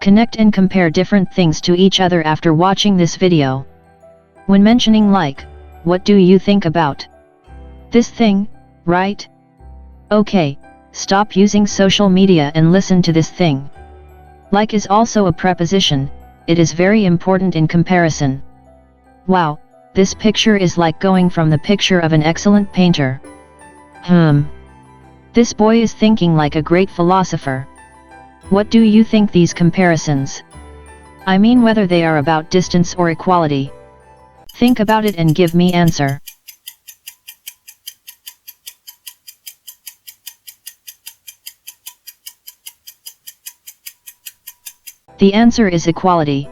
Connect and compare different things to each other after watching this video. When mentioning like, what do you think about? This thing, right? Okay, stop using social media and listen to this thing. Like is also a preposition, it is very important in comparison. Wow, this picture is like going from the picture of an excellent painter. This boy is thinking like a great philosopher. What do you think these comparisons? I mean whether they are about distance or equality. Think about it and give me answer. The answer is equality.